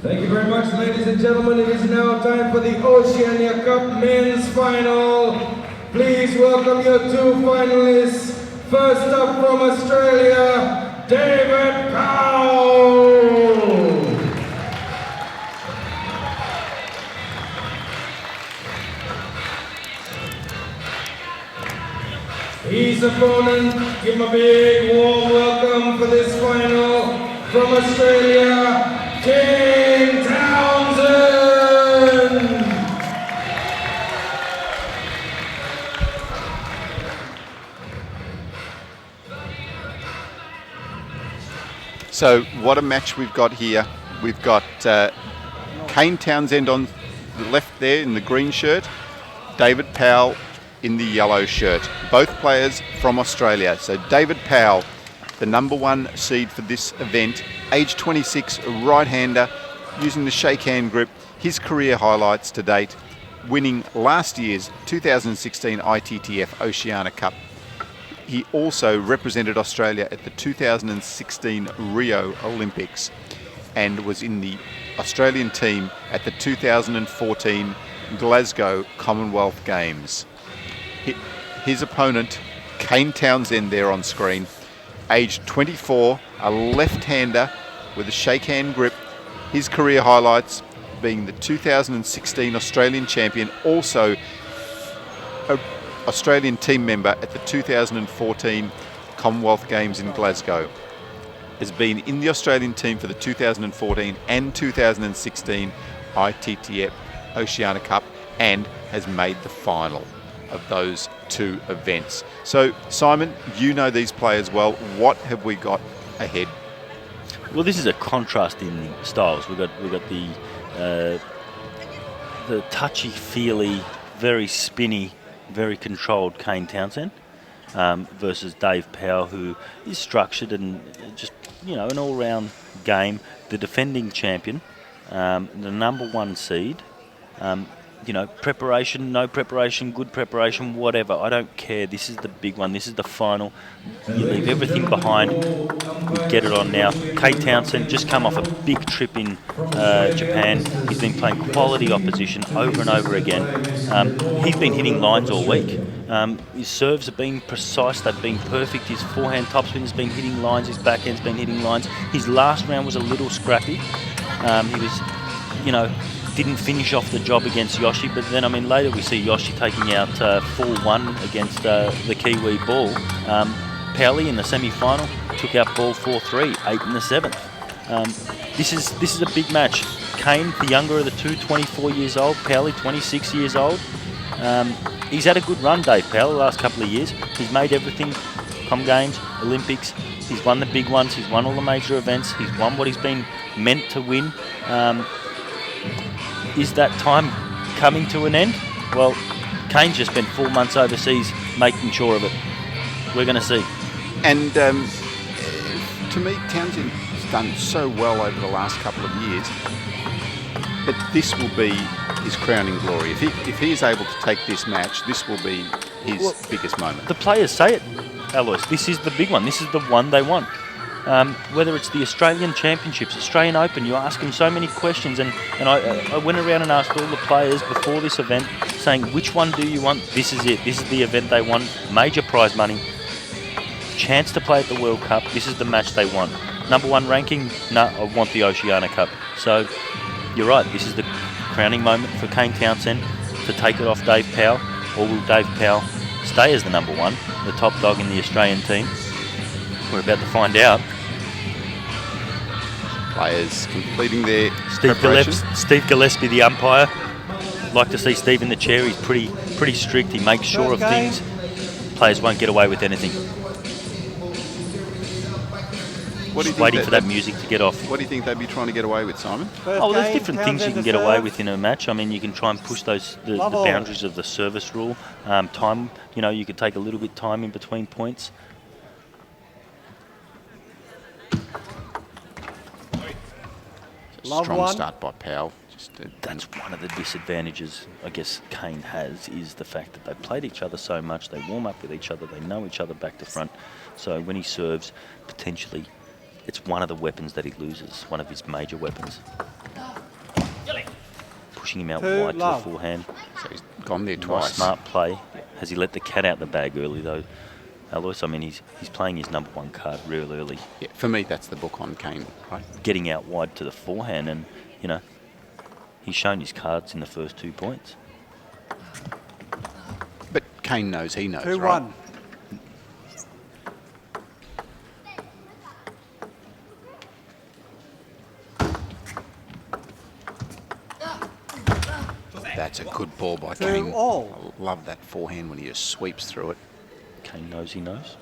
Thank you very much, ladies and gentlemen. It is now time for the Oceania Cup men's final. Please welcome your two finalists. First up from Australia, David Powell. His opponent, give him a big warm welcome for this final from Australia, Kane TOWNSEND. So what a match we've got here. We've got Kane TOWNSEND on the left there in the green shirt, David Powell in the yellow shirt. Both players from Australia. So David Powell, the #1 seed for this event, age 26, a right-hander, using the shake hand grip. His career highlights to date, winning last year's 2016 ITTF-Oceania Cup. He also represented Australia at the 2016 Rio Olympics and was in the Australian team at the 2014 Glasgow Commonwealth Games. His opponent, Kane TOWNSEND, there on screen, aged 24, a left-hander with a shake hand grip. His career highlights being the 2016 Australian champion, also an Australian team member at the 2014 Commonwealth Games in Glasgow. Has been in the Australian team for the 2014 and 2016 ITTF-Oceania Cup and has made the final of those two events. So, Simon, you know these players well. What have we got ahead? Well, this is a contrast in styles. We've got the touchy-feely, very spinny, very controlled Kane TOWNSEND versus Dave Powell, who is structured and just, you know, an all-round game. The defending champion, the #1 seed. You know, preparation, no preparation, good preparation, whatever. I don't care. This is the big one. This is the final. You leave everything behind. We get it on now. Kane TOWNSEND just come off a big trip in Japan. He's been playing quality opposition over and over again. He's been hitting lines all week. His serves have been precise. They've been perfect. His forehand topspin's been hitting lines. His backhand's been hitting lines. His last round was a little scrappy. He was, you know, didn't finish off the job against Yoshi, but then, I mean, later we see Yoshi taking out 4-1 against the Kiwi Ball. Powell in the semi-final took out Ball 4-3, 8 in the 7th. This is a big match. Kane, the younger of the two, 24 years old. Powell, 26 years old. He's had a good run, Dave Powell, the last couple of years. He's made everything, Com Games, Olympics. He's won the big ones. He's won all the major events. He's won what he's been meant to win. Is that time coming to an end? Well, Kane's just spent 4 months overseas making sure of it. We're going to see. And to me, TOWNSEND's done so well over the last couple of years, but this will be his crowning glory. If he is able to take this match, this will be his biggest moment. The players say it, Alois. This is the big one. This is the one they want. Whether it's the Australian Championships, Australian Open, you ask them so many questions, and I went around and asked all the players before this event, saying, which one do you want? This is it. This is the event they want. Major prize money. Chance to play at the World Cup. This is the match they want. #1 ranking? No, I want the Oceania Cup. So, you're right. This is the crowning moment for Kane TOWNSEND to take it off Dave Powell. Or will Dave Powell stay as the #1, the top dog in the Australian team? We're about to find out. Players completing their Steve Gillespie, the umpire. Like to see Steve in the chair. He's pretty strict. He makes sure of things. Players won't get away with anything. Just waiting for that music to get off. What do you think they'd be trying to get away with, Simon? Oh, well, there's different things you can get away with in a match. I mean, you can try and push the boundaries of the service rule. Time, you know, you could take a little bit time in between points. Strong start by Powell. That's one of the disadvantages, I guess, Kane has, is the fact that they've played each other so much, they warm up with each other, they know each other back to front. So when he serves, potentially, it's one of the weapons that he loses, one of his major weapons. pushing him out Two wide to the love. forehand. So he's gone there Nice twice. smart play. Has he let the cat out the bag early though, Alois? I mean, he's playing his number one card real early, Yeah, for me, that's the book on Kane, right? getting out wide to the forehand, and you know, he's shown his cards in the first 2 points. But Kane knows he knows, 2-1. right? That's a good ball by Kane. 2-all. I love that forehand when he just sweeps through it. Kane knows he knows.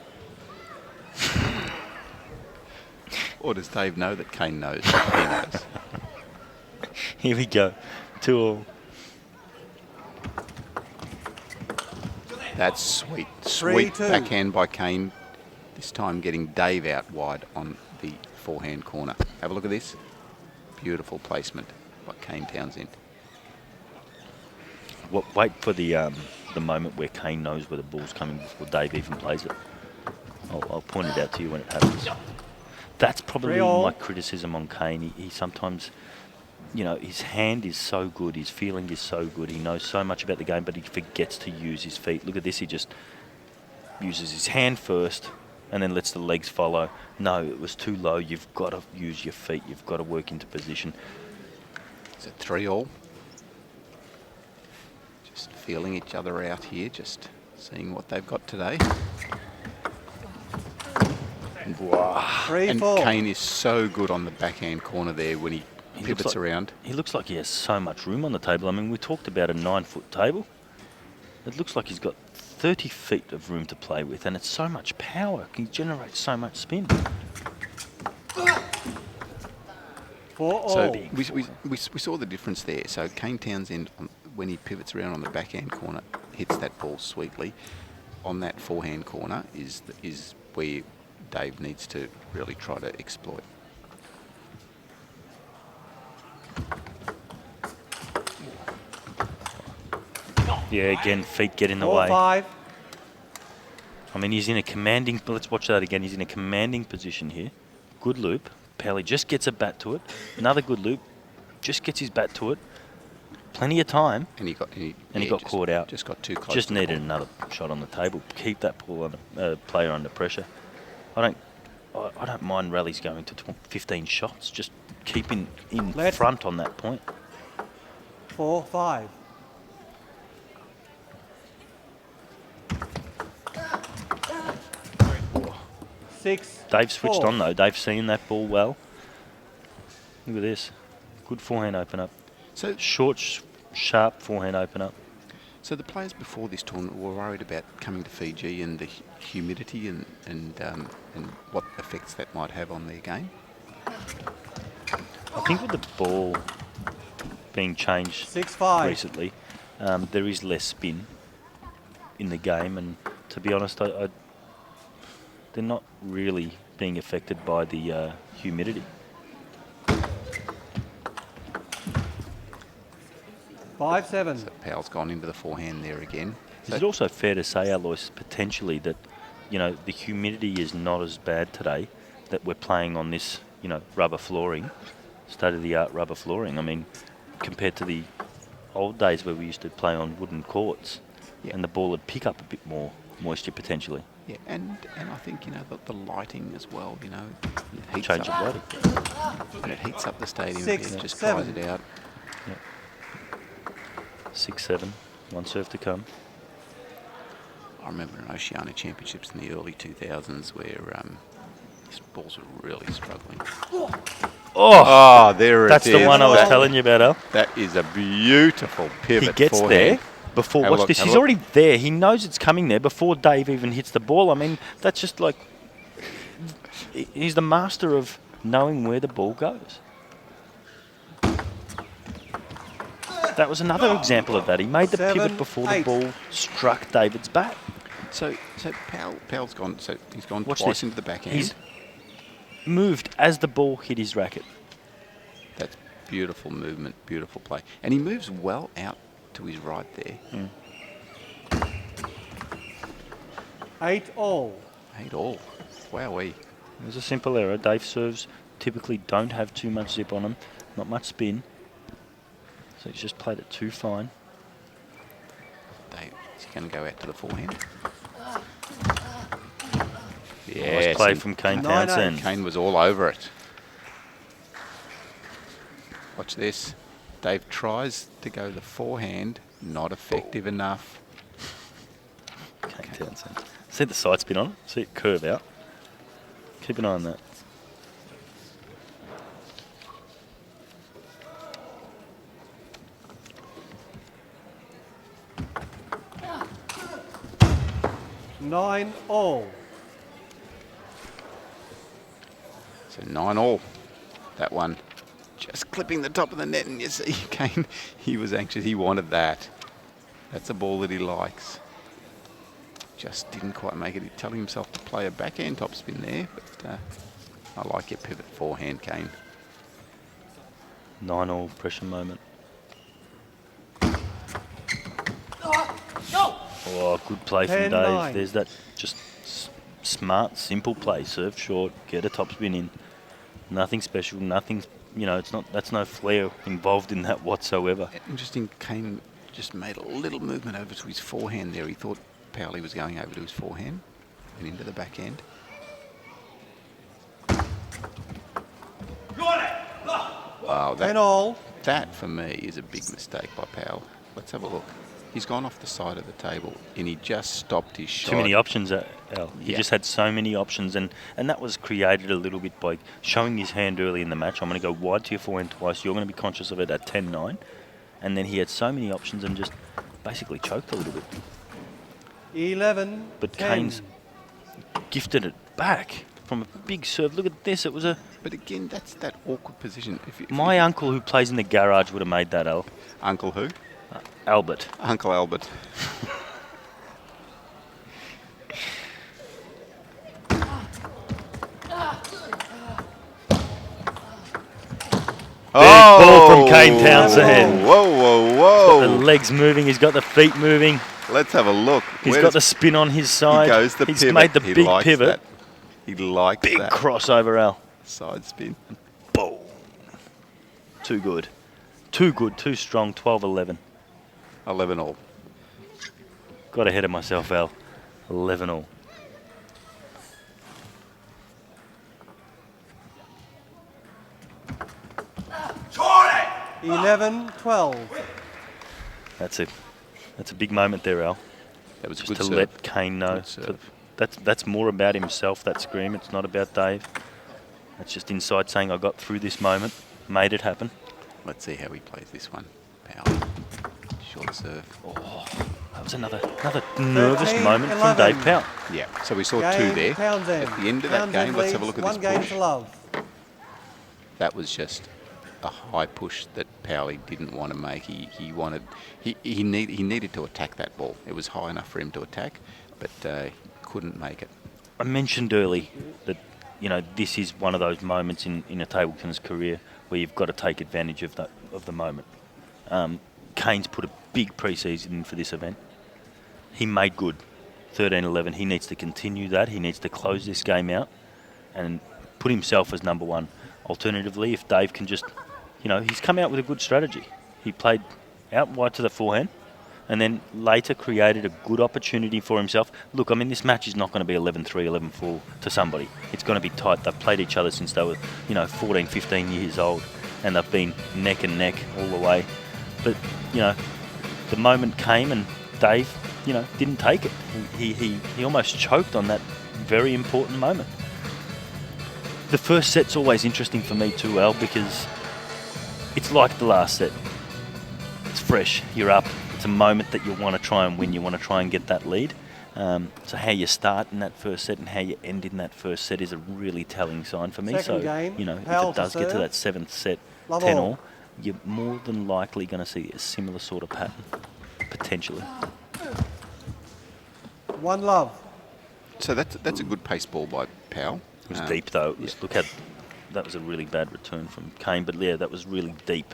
Or does Dave know that Kane knows that he knows? Here we go. 2-all. That's sweet. Sweet 3-2. backhand by Kane. This time getting Dave out wide on the forehand corner. Have a look at this. Beautiful placement by Kane Townsend. Wait for the moment where Kane knows where the ball's coming before Dave even plays it. I'll point it out to you when it happens. That's probably 3-all. my criticism on Kane. He sometimes, you know, his hand is so good, his feeling is so good, he knows so much about the game, but he forgets to use his feet. Look at this, he just uses his hand first and then lets the legs follow. No, it was too low. You've got to use your feet. You've got to work into position. Is it 3-all? Just feeling each other out here, just seeing what they've got today. Wow. 3-4. And Kane is so good on the backhand corner there when he pivots looks like, around. He looks like he has so much room on the table. I mean, we talked about a 9-foot table. It looks like he's got 30 feet of room to play with, and it's so much power. He generates so much spin. 4-all. So we saw the difference there. So Kane Townsend, when he pivots around on the backhand corner, hits that ball sweetly. On that forehand corner is where Dave needs to really try to exploit. Yeah, again, feet get in the 4-5. way. I mean, he's in a commanding... Let's watch that again. He's in a commanding position here. Good loop. Powell just gets a bat to it. Another good loop. Just gets his bat to it. Plenty of time. And he got Caught out. Just got too close. Just to the needed ball. another shot on the table. Keep that player under pressure. I don't mind rallies going to 15 shots. Just keep in front on that point. 4-5. Six. Dave switched 4. on though. Dave's seen that ball well. Look at this. Good forehand open up. So Short, sharp forehand open up. So the players before this tournament were worried about coming to Fiji and the humidity and what effects that might have on their game. I think with the ball being changed 6-5. recently, there is less spin in the game, and to be honest, they're not really being affected by the humidity. 5-7. So Powell's gone into the forehand there again. Is it also fair to say, Alois, potentially that, you know, the humidity is not as bad today, that we're playing on this, you know, rubber flooring, state-of-the-art rubber flooring? I mean, compared to the old days where we used to play on wooden courts, Yeah. and the ball would pick up a bit more moisture potentially. Yeah, and I think, you know, the lighting as well, you know, it heats Change of up, lighting. and it heats up the stadium, 6, it just 7. dries it out. 6-7, one serve to come. I remember in Oceania Championships in the early 2000s where these balls were really struggling. Oh, there it is. That's the one I was That- telling you about, Al. That is a beautiful pivot. He gets forehand. there before, Have a watch look, this, have a he's look. already there. He knows it's coming there before Dave even hits the ball. I mean, that's just like, he's the master of knowing where the ball goes. That was another example of that. He made the 7, pivot before the 8. ball struck David's bat. So Powell's gone. So he's gone Watch twice this. into the backhand. He's moved as the ball hit his racket. That's beautiful movement, beautiful play, and he moves well out to his right there. 8-all. 8-all. Wowee. It was a simple error. Dave serves typically don't have too much zip on them, not much spin. So he's just played it too fine. He's going to go out to the forehand. Nice Yes, play and from Kane 9-8. Townsend. Kane was all over it. Watch this. Dave tries to go the forehand, not effective enough. Kane Townsend. See the side spin on it? See it curve out? Keep an eye on that. Nine all. So 9-all. That one just clipping the top of the net, and you see Kane, he was anxious. He wanted that. That's a ball that he likes. Just didn't quite make it. He's telling himself to play a backhand topspin there, but I like your pivot forehand, Kane. 9-all pressure moment. Oh, good play from 10-9. Dave. There's that just smart, simple play. Serve short, get a topspin in. Nothing special, nothing, you know, that's no flair involved in that whatsoever. Interesting, Kane just made a little movement over to his forehand there. He thought Powell was going over to his forehand and into the backhand. Wow, 10 all. that for me is a big mistake by Powell. Let's have a look. He's gone off the side of the table and he just stopped his shot. Too many options, Al. He Yeah. just had so many options, and that was created a little bit by showing his hand early in the match. I'm going to go wide to your forehand twice. You're going to be conscious of it at 10-9. And then he had so many options and just basically choked a little bit. 11. But 10. Kane's gifted it back from a big serve. Look at this. It was a... But again, that's that awkward position. My uncle who plays in the garage would have made that, Al. Uncle who? Albert. Uncle Albert. Big ball from Kane Townsend. Whoa, whoa, The whoa. legs moving. He's got the feet moving. Let's have a look. He's Where got does- the spin on his side. He goes the He's pivot. made the He big likes pivot. that. He likes Big that. crossover, Al. Side spin. Boom. Too good. Too good, too strong. 12-11. 11-all. Got ahead of myself, Al. 11-all. Eleven, 12. That's a big moment there, Al. That was a Just good to serve. let Kane know. Good serve. That's more about himself, that scream. It's not about Dave. That's just inside saying, I got through this moment, made it happen. Let's see how he plays this one. Powell. Short serve. Oh, that was another nervous 13, moment from 11. Dave Powell. Yeah, so we saw Game two there. Townsend. At the end of that Townsend game, let's have a leads look at this 1 game push. to love. That was just a high push that Powell didn't want to make. He needed to attack that ball. It was high enough for him to attack, but he couldn't make it. I mentioned early that, you know, this is one of those moments in a table tennis career where you've got to take advantage of the moment. Kane's put a big pre-season in for this event. He made good. 13-11. He needs to continue that. He needs to close this game out and put himself as number one. Alternatively, if Dave can just, you know, he's come out with a good strategy. He played out wide to the forehand and then later created a good opportunity for himself. Look, I mean, this match is not going to be 11-3, 11-4 to somebody. It's going to be tight. They've played each other since they were, 14, 15 years old, and they've been neck and neck all the way. But, the moment came and Dave, didn't take it. He almost choked on that very important moment. The first set's always interesting for me too, Al, because it's like the last set. It's fresh. You're up. It's a moment that you want to try and win. You want to try and get that lead. So how you start in that first set and how you end in that first set is a really telling sign for me. Second game, if Powell it does to get to serve. that seventh set, Love 10 all. all, you're more than likely going to see a similar sort of pattern, potentially. 1 love. So that's a good pace ball by Powell. It was deep though. Yeah. Look how that was a really bad return from Kane, but yeah, that was really deep.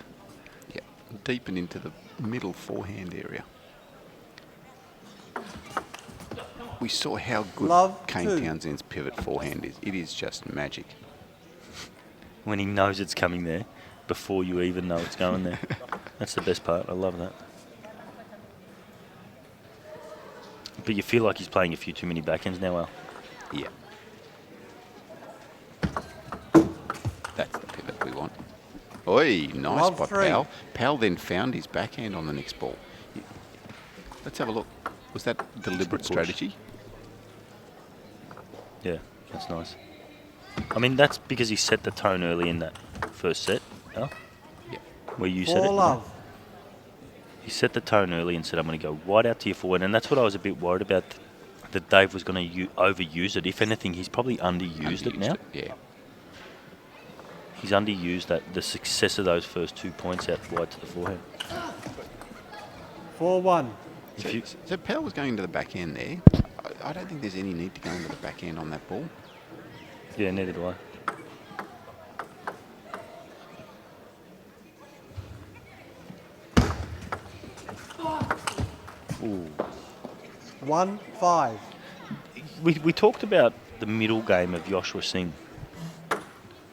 Yeah, deep and into the middle forehand area. We saw how good Love Kane 2. Townsend's pivot forehand is. It is just magic. When he knows it's coming there, before you even know it's going there. That's the best part. I love that. But you feel like he's playing a few too many backhands now, Al. Yeah. That's the pivot we want. Oi, nice Love spot, 3. Powell. Powell then found his backhand on the next ball. Let's have a look. Was that deliberate push. strategy? Yeah, that's nice. I mean, that's because he set the tone early in that first set, Al. Yeah. Where you said 4 it. love. He set the tone early and said, I'm going to go wide out to your forward. And that's what I was a bit worried about, that Dave was going to overuse it. If anything, he's probably underused it now. Yeah. He's underused the success of those first 2 points out wide to the forehand. 4-1. So Powell was going into the backhand there. I don't think there's any need to go into the backhand on that ball. Yeah, neither do I. Ooh. 1-5. We talked about the middle game of Joshua Singh.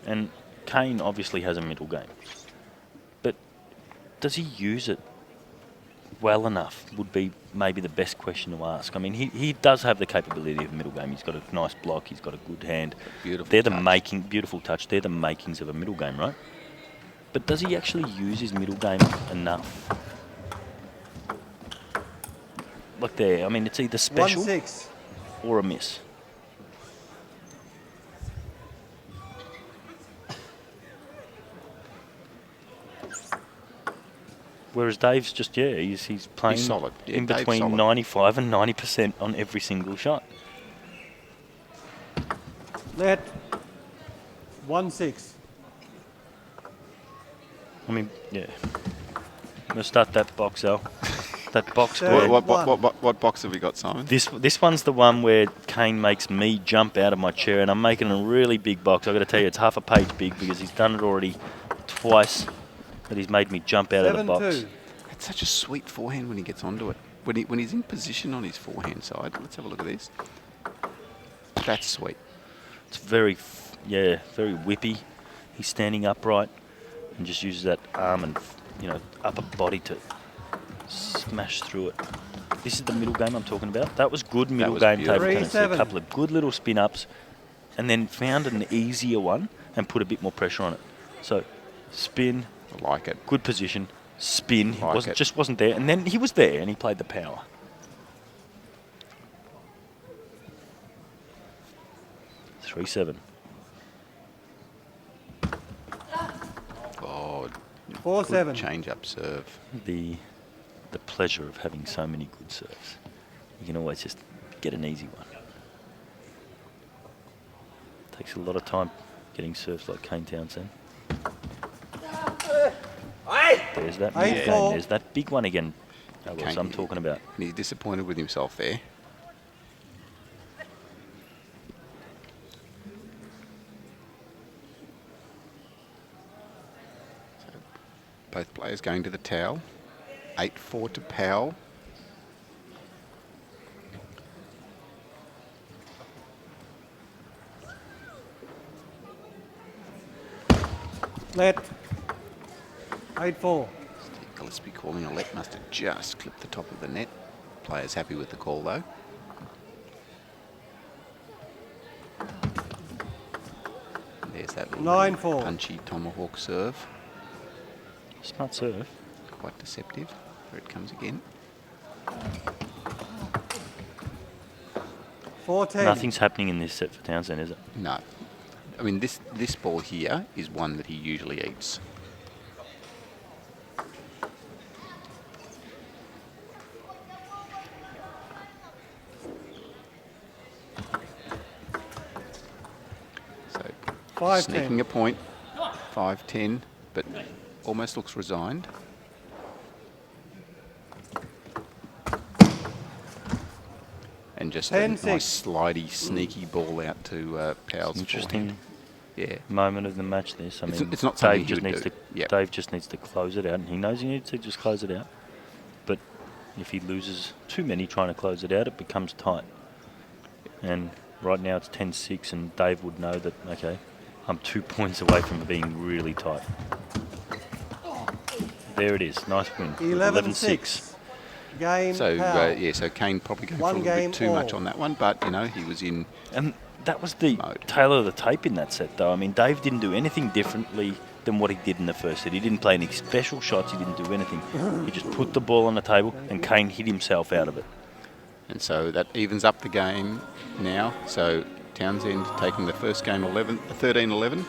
And Kane obviously has a middle game. But does he use it well enough would be maybe the best question to ask. I mean, he does have the capability of middle game. He's got a nice block. He's got a good hand. Beautiful They're touch. Beautiful touch. They're the makings of a middle game, right? But does he actually use his middle game enough? Look there. I mean, it's either special 1-6. or a miss. Whereas Dave's just, he's playing solid. Yeah, in Dave's between solid. 95 and 90% on every single shot. Net. 1-6. I mean, yeah. I'm going to start that box, Al. That box Third. square. What box have we got, Simon? This one's the one where Kane makes me jump out of my chair, and I'm making a really big box. I've got to tell you, it's half a page big because he's done it already twice, but he's made me jump out of the box. 7-2. It's such a sweet forehand when he gets onto it. When he's in position on his forehand side. Let's have a look at this. That's sweet. It's very whippy. He's standing upright and just uses that arm and, upper body to smash through it. This is the middle game I'm talking about. That was good middle was game beautiful. table tennis. A 3-7. couple of good little spin-ups and then found an easier one and put a bit more pressure on it. So, spin, I like it. good position, spin. Like it. Just wasn't there. And then he was there and he played the power. Three, 7. Oh, 4-7. good change-up serve. The pleasure of having so many good serves. You can always just get an easy one. Takes a lot of time getting serves like Kane Townsend. There's that mid game. 8-4. There's that big one again. That was Kane- I'm talking about. And he's disappointed with himself there. So both players going to the towel. 8-4 to Powell. Let. 8-4. Steve Gillespie calling a let, must have just clipped the top of the net. Players happy with the call though. There's that little 9-4. punchy tomahawk serve. Smart serve. Quite deceptive. There it comes again. 4-10. Nothing's happening in this set for Townsend, is it? No. I mean, this ball here is one that he usually eats. So, 5-10. sneaking a point. 5-10, but almost looks resigned. And just a 10-6. nice slidey, sneaky ball out to Powell's Interesting forehand. Yeah. moment of the match. This, I It's- mean, it's not something Dave he just would needs do. to. Yep. Dave just needs to close it out, and he knows he needs to just close it out. But if he loses too many trying to close it out, it becomes tight. And right now it's 10-6, and Dave would know that. Okay, I'm 2 points away from being really tight. There it is. Nice win. 11-6. Game. So Powell. yeah, so Kane probably going for a One little game bit too much all. on that one, but you know he was in. And that was the Mode. tail of the tape in that set, though. I mean, Dave didn't do anything differently than what he did in the first set. He didn't play any special shots. He didn't do anything. He just put the ball on the table, and Kane hit himself out of it. And so that evens up the game now. So Townsend taking the first game 13-11,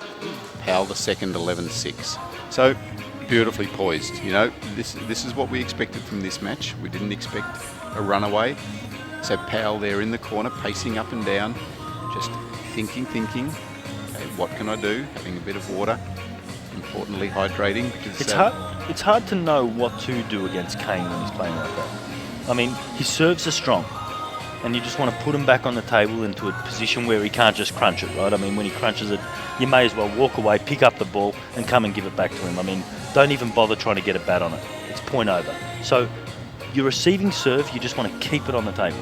Powell the second 11-6. So beautifully poised. You know, this is what we expected from this match. We didn't expect a runaway. So Powell there in the corner, pacing up and down, just thinking. Okay, what can I do? Having a bit of water. Importantly, hydrating. Because, It's hard to know what to do against Kane when he's playing like that. I mean, his serves are strong, and you just want to put him back on the table into a position where he can't just crunch it, right? I mean, when he crunches it, you may as well walk away, pick up the ball, and come and give it back to him. I mean, don't even bother trying to get a bat on it. It's point over. So your receiving serve, you just want to keep it on the table,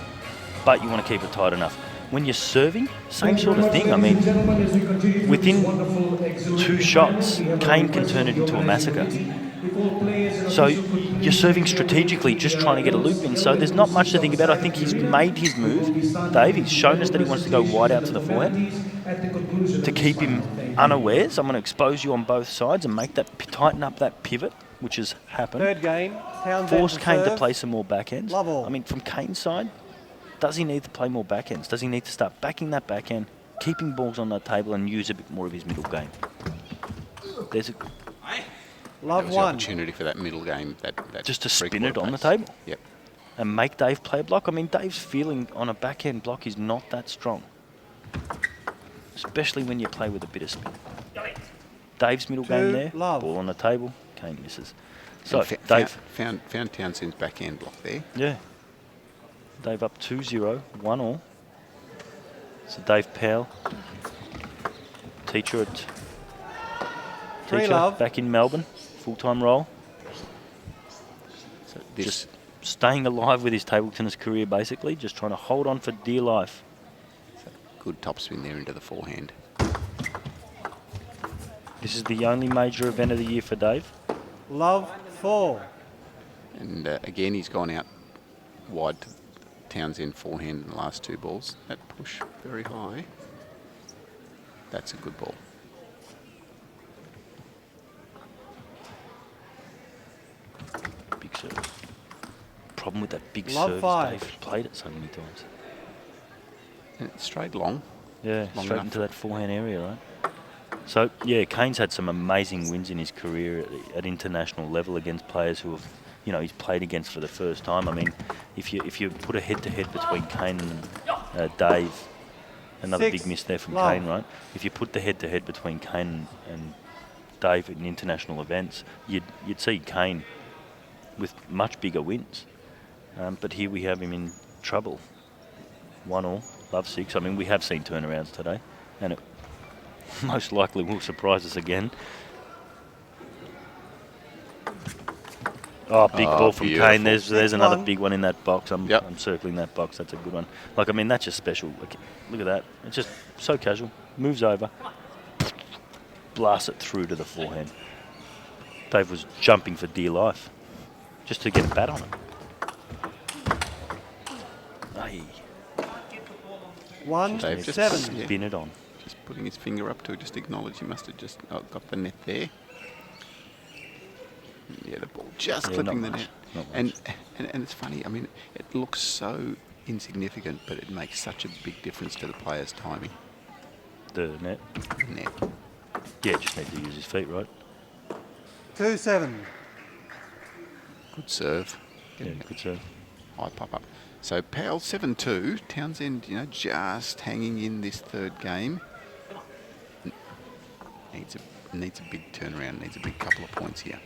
but you want to keep it tight enough. When you're serving, same sort of thing. I mean, within 2 shots, Kane can turn it into a massacre. So you're serving strategically, just trying to get a loop in. So there's not much to think about. I think he's made his move, Dave. He's shown us that he wants to go wide out to the forehand. To keep him unawares, I'm going to expose you on both sides and make that tighten up that pivot, which has happened. Third game. Townsend Force Kane to serve. play some more backhands. Love all. I mean, from Kane's side, does he need to play more backhands? Does he need to start backing that backhand, keeping balls on the table, and use a bit more of his middle game? There's a that Love was the one. opportunity for that middle game. That just to spin three-quarter it on the pace. table. Yep. And make Dave play a block. I mean, Dave's feeling on a backhand block is not that strong, especially when you play with a bit of spin. Dave's middle game there, love. ball on the table, Kane misses. So, And Dave, found Townsend's backhand block there. yeah. Dave up 2-0, 1-all. So Dave Powell, teacher love. back in Melbourne, full-time role. So this Just staying alive with his table tennis career, basically, just trying to hold on for dear life. good topspin there into the forehand. This is the only major event of the year for Dave. Love 4. And again, he's gone out wide to Townsend forehand in the last 2 balls. That push very high. That's a good ball. Big serve. Problem with that big Love serve is 5. Dave played it so many times. And it's straight long. Yeah, Long straight enough. into that forehand area, right? So, yeah, Kane's had some amazing wins in his career at international level against players who have, you know, he's played against for the first time. I mean, if you put a head-to-head between Kane and Dave, another 6. big miss there from Love. Kane, right? If you put the head-to-head between Kane and Dave in international events, you'd see Kane with much bigger wins. But here we have him in trouble. 1-all, love 6. I mean, we have seen turnarounds today, and it most likely will surprise us again. Oh, big ball from beautiful. Kane. There's another one. big one in that box. I'm Yep. circling that box. That's a good one. Like, I mean, that's just special. Look at that. It's just so casual. Moves over. Blasts it through to the forehand. Dave was jumping for dear life just to get a bat on it. Aye. 1, Dave just 7. Spin it on. Just putting his finger up to just acknowledge he must have just got the net there. Yeah, the ball just Yeah, clipping not the much, net. not much. And it's funny, I mean, it looks so insignificant, but it makes such a big difference to the player's timing. The net. Net. Yeah, just need to use his feet, right? 2, 7. Good serve. Yeah, good serve. High pop up. So Powell 7-2. Townsend, you know, just hanging in this third game. Needs a big turnaround. Needs a big couple of points here.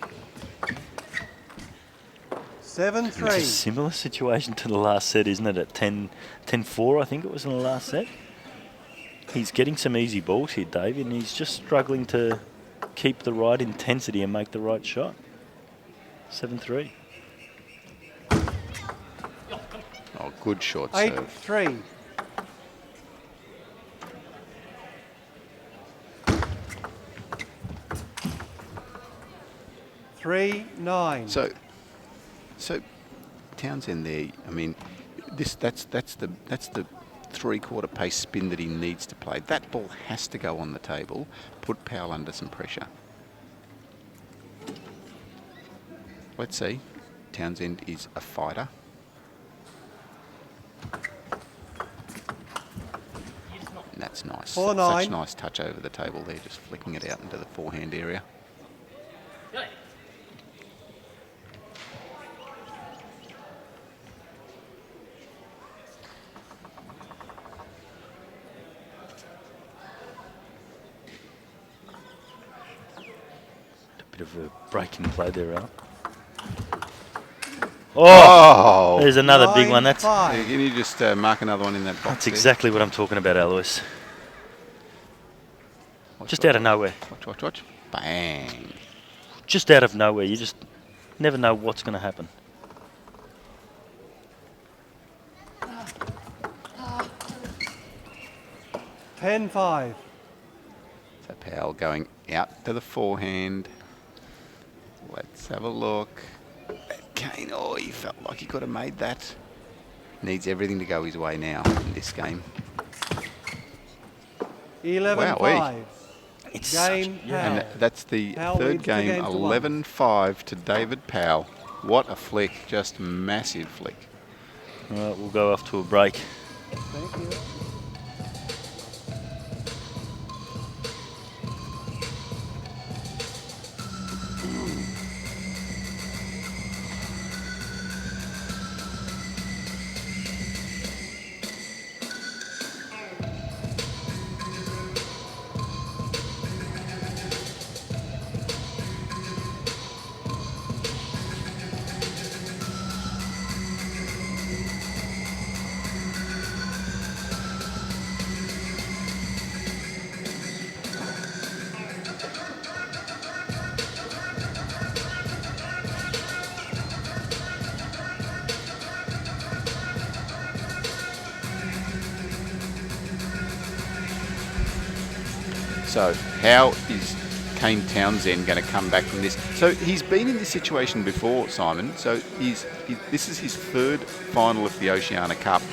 7, It's a 3. similar situation to the last set, isn't it? At 10-4, I think it was in the last set. He's getting some easy balls here, Dave, and he's just struggling to keep the right intensity and make the right shot. 7-3. Oh, good short 8, serve. 3. 3-3. 3-9. So Townsend there. I mean, that's the 3/4 pace spin that he needs to play. That ball has to go on the table. Put Powell under some pressure. Let's see. Townsend is a fighter. And that's nice. 4-9. Such nice touch over the table there, just flicking it out into the forehand area. Bit of a break in play there, Al. Oh, there's another big one. That's 9-5. Can you just mark another one in that box? That's there? exactly what I'm talking about, Alois. Watch, Just watch, out of nowhere. Watch. Bang. Just out of nowhere. You just never know what's going to happen. $10-5. So Powell going out to the forehand. Let's have a look. Kane, oh, he felt like he could have made that. Needs everything to go his way now in this game. 11-5. Wowee. It's Game such, yeah. And that's the Powell third leads the game, game to 1. 11-5 to David Powell. What a flick, just massive flick. All right, we'll go off to a break. Thank you. So how is Kane Townsend going to come back from this? So he's been in this situation before, Simon. So this is his third final of the Oceania Cup.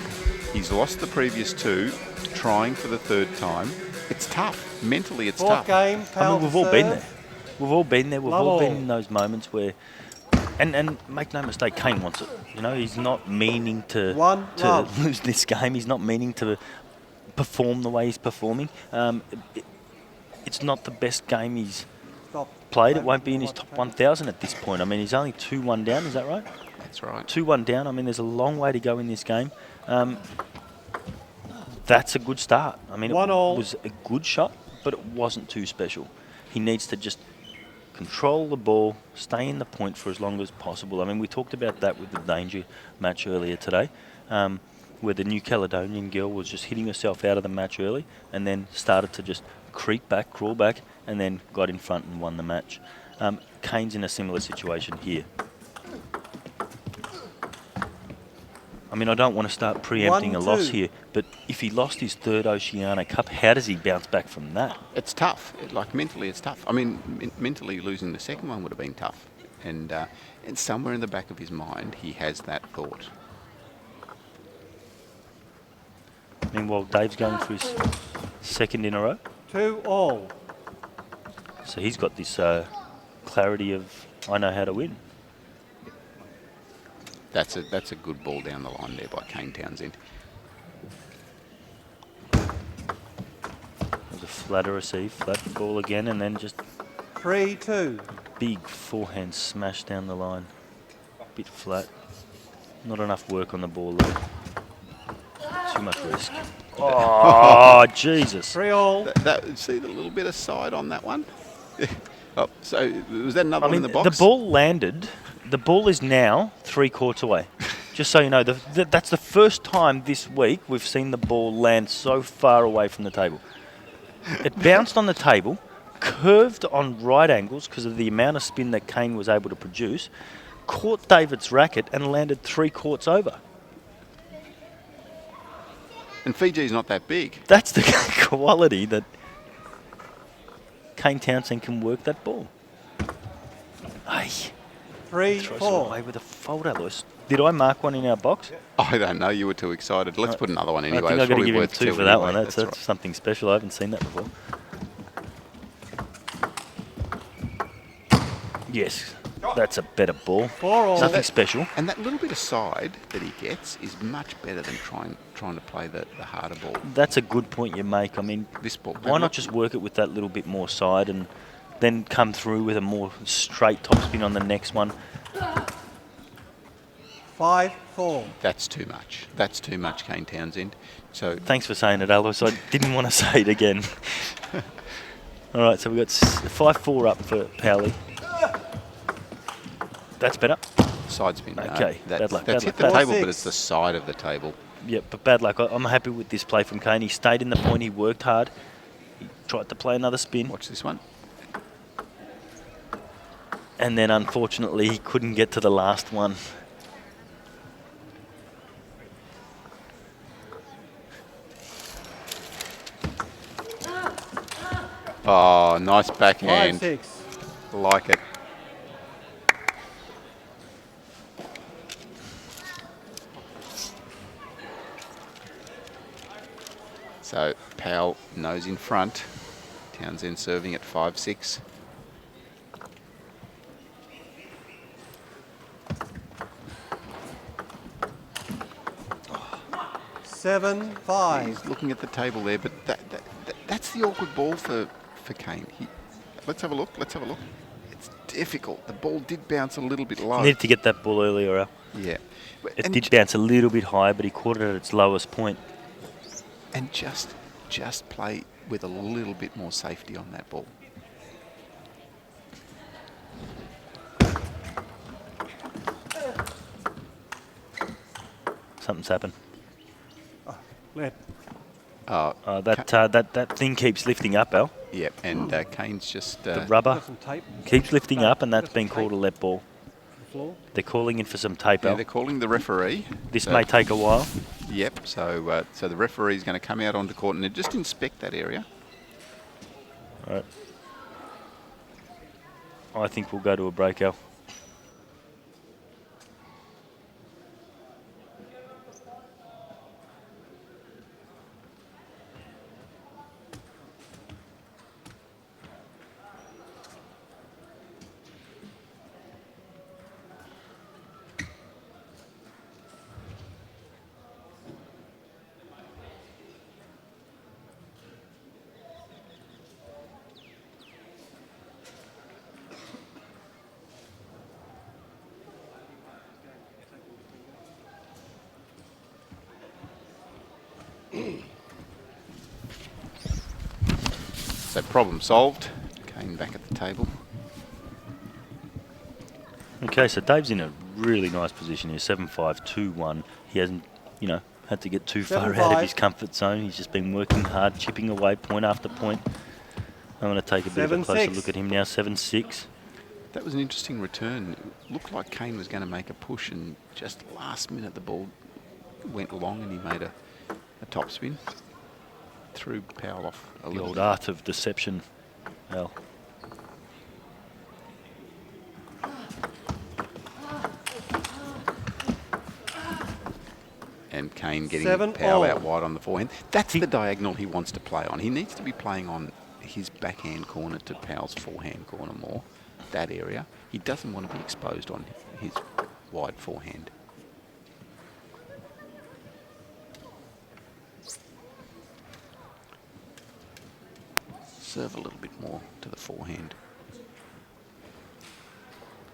He's lost the previous two, trying for the third time. It's tough. Mentally, it's Fourth tough. game, I Powell mean, we've all been serve. there. We've all been there. We've Love all been all. in those moments where, and make no mistake, Kane wants it. You know, he's not meaning to One love. lose this game. He's not meaning to perform the way he's performing. It's not the best game he's Stop. played. It won't be in his top 1,000 at this point. I mean, he's only 2-1 down. Is that right? That's right. 2-1 down. I mean, there's a long way to go in this game. That's a good start. I mean, it 1-1. was a good shot, but it wasn't too special. He needs to just control the ball, stay in the point for as long as possible. I mean, we talked about that with the danger match earlier today, where the New Caledonian girl was just hitting herself out of the match early and then started to just creep back, crawl back, and then got in front and won the match. Kane's in a similar situation here. I mean, I don't want to start preempting a loss 1-2. here, but if he lost his third Oceania Cup, how does he bounce back from that? It's tough. Like mentally, it's tough. I mean, mentally losing the second one would have been tough. And somewhere in the back of his mind, he has that thought. Meanwhile, Dave's going for his second in a row. 2-all. So he's got this clarity of, I know how to win. That's a good ball down the line there by Kane Townsend. There's a flatter receive, flat ball again, and then just 3-2. big forehand smash down the line. Bit flat. Not enough work on the ball there. Too much risk. Oh, Jesus. 3-all. See the little bit of side on that one? Oh, so was that another I one mean, in the box? the ball landed. The ball is now 3 courts away. Just so you know, that's the first time this week we've seen the ball land so far away from the table. It bounced on the table, curved on right angles because of the amount of spin that Kane was able to produce, caught David's racket and landed 3 courts over. And Fiji's not that big. That's the quality that Kane Townsend can work that ball. Hey, 3, throws it 4. away with a folder, Lewis. Did I mark one in our box? I don't know. You were too excited. Let's put another one anyway. I think It's I've got to probably give him worth 2 two for that anyway. one. That's right. something special. I haven't seen that before. Yes, that's a better ball. 4 all. Nothing special. And that little bit of side that he gets is much better than trying to play the harder ball. That's a good point you make. I mean, This ball. why not just work it with that little bit more side and then come through with a more straight topspin on the next one? 5, 4. That's too much. That's too much, Kane Townsend. So Thanks for saying it, Alois. I didn't want to say it again. All right, so we've got 5-4 up for Powley. That's better. side spin. Okay, That's bad luck, hit bad the luck. table, 4-6. but it's the side of the table. Yeah, but bad luck. I'm happy with this play from Kane. He stayed in the point. He worked hard. He tried to play another spin. Watch this one. And then, unfortunately, he couldn't get to the last one. Oh, nice backhand. 5-6. Like it. So Powell nose in front. Townsend serving at 5-6. Seven, 5. He's looking at the table there, but that's the awkward ball for Kane. Let's have a look. Let's have a look. It's difficult. The ball did bounce a little bit low. Needed to get that ball earlier, Al. Yeah. It did bounce a little bit higher, but he caught it at its lowest point. And just play with a little bit more safety on that ball. Something's happened. Left. That thing keeps lifting up, Al. Yeah, and Kane's just... The rubber Got some tape. keeps lifting up, and that's Got some been called a tape let ball. on the floor. They're calling in for some tape, yeah, Al. they're calling the referee. This So- may take a while. Yep, so the referee's going to come out onto court and just inspect that area. All right. I think we'll go to a break, Al. So problem solved. Kane back at the table. Okay, so Dave's in a really nice position here, 7-5, 2-1. He hasn't, had to get too far out of 7-5. his comfort zone. He's just been working hard, chipping away point after point. I'm going to take a bit of a closer 7-6. look at him now, 7-6. That was an interesting return. It looked like Kane was going to make a push, and just last minute the ball went long and he made a top spin. Threw Powell off a The little old bit. art of deception, Al. And Kane getting 7 Powell all. out wide on the forehand. That's the diagonal he wants to play on. He needs to be playing on his backhand corner to Powell's forehand corner more, that area. He doesn't want to be exposed on his wide forehand. Serve a little bit more to the forehand.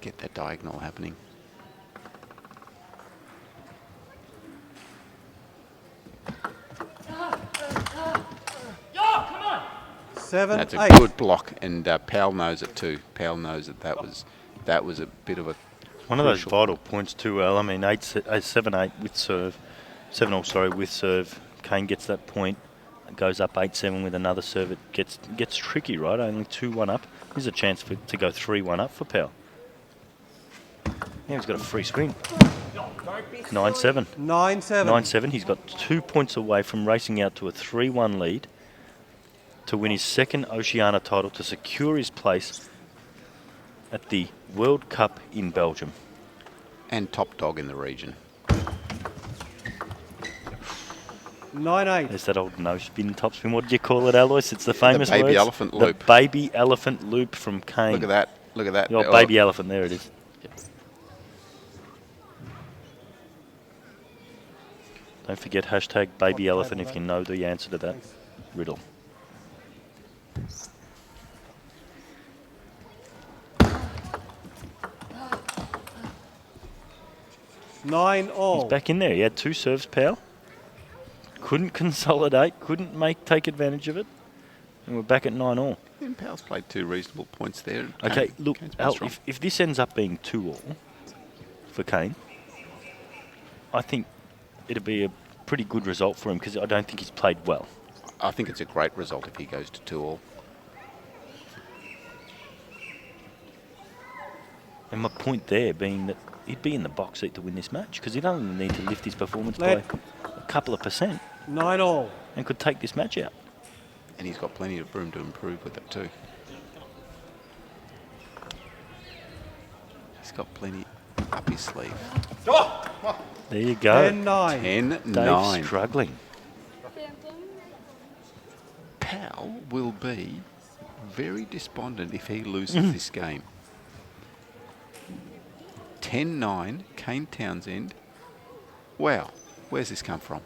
Get that diagonal happening. Seven, That's a 8. good block, and Powell knows it too. Powell knows that was a bit of a One of those crucial- vital points too, Al. I mean, 7-8 with serve. 7-all, sorry, with serve. Kane gets that point. Goes up 8-7 with another serve. It gets tricky, right? Only 2-1 up. Here's a chance to go 3-1 up for Powell. Yeah, he's got a free swing. 9-7. 9-7. 9-7. He's got 2 points away from racing out to a 3-1 lead to win his second Oceania title, to secure his place at the World Cup in Belgium. And top dog in the region. 9-8. There's that old no-spin topspin. What did you call it, Alois? It's the famous baby words? elephant loop. The baby elephant loop from Kane. Look at that. Look at that. The old Oh, baby elephant. There it is. Don't forget hashtag baby elephant if you know the answer to that riddle. Nine all. He's back in there. He had 2 serves, Powell. Couldn't consolidate. Couldn't take advantage of it. And we're back at 9-all. And Powell's played 2 reasonable points there. Okay, Kane- look, Kane's been Al, strong. if this ends up being 2-all for Kane, I think it'll be a pretty good result for him because I don't think he's played well. I think it's a great result if he goes to 2-all. And my point there being that he'd be in the box seat to win this match because he'd only need to lift his performance Let. by a couple of percent 9-all. and could take this match out. And he's got plenty of room to improve with it too. He's got plenty up his sleeve. There you go. 10-9. 10-9. Dave's struggling. Powell will be very despondent if he loses this game. 10-9, Kane Townsend. Wow, where's this come from?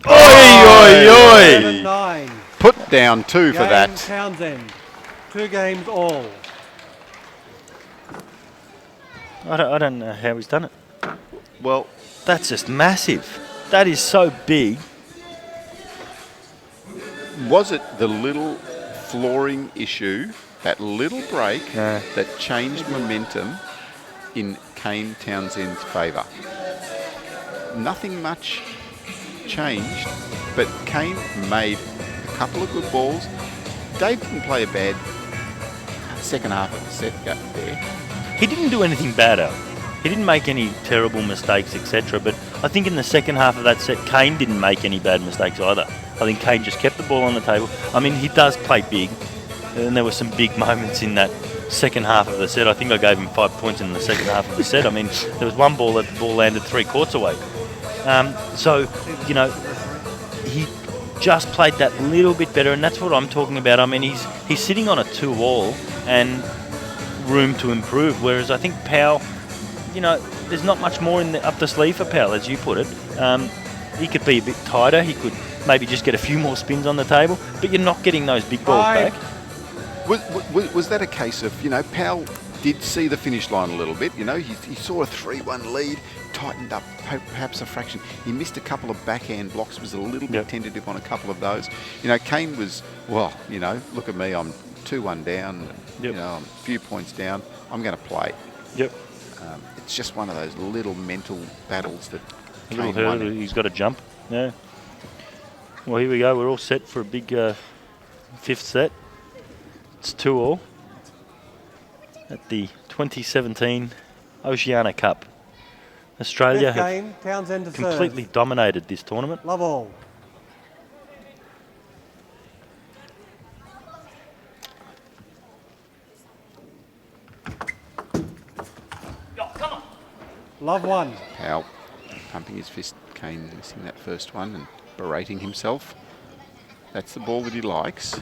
Oi, oi, oi! 7-9. Put down 2 for Kane that. Townsend. 2 games all. I don't know how he's done it. Well, That's just massive. That is so big. was it the little flooring issue, that little break, Yeah. that changed momentum in Kane Townsend's favour? Nothing much changed, but Kane made a couple of good balls. Dave didn't play a bad second half of the set there. He didn't do anything bad, Al. He didn't make any terrible mistakes, etc. But I think in the second half of that set, Kane didn't make any bad mistakes either. I think Kane just kept the ball on the table. I mean, he does play big, and there were some big moments in that second half of the set. I think I gave him 5 points in the second half of the set. I mean, there was one ball that the ball landed 3 courts away. So, you know, he just played that little bit better, and that's what I'm talking about. I mean, he's sitting on a 2-all and room to improve, whereas I think Powell, you know, there's not much more up the sleeve for Powell, as you put it. He could be a bit tighter. He could maybe just get a few more spins on the table, but you're not getting those big balls back. Was that a case of, you know, Powell did see the finish line a little bit, you know, he saw a 3-1 lead, tightened up perhaps a fraction. He missed a couple of backhand blocks, was a little bit tentative on a couple of those. You know, Kane was, well, you know, look at me, I'm 2-1 down, you know, I'm a few points down, I'm going to play. Yep. It's just one of those little mental battles that A little Kane won. hurdle, he's got to jump. Yeah. Well, here we go. We're all set for a big 5th set. It's 2-all at the 2017 Oceania Cup. Australia have Kane Townsend to completely serve. dominated this tournament. Love all. Love 1. Powell pumping his fist, Kane missing that first one and berating himself. That's the ball that he likes.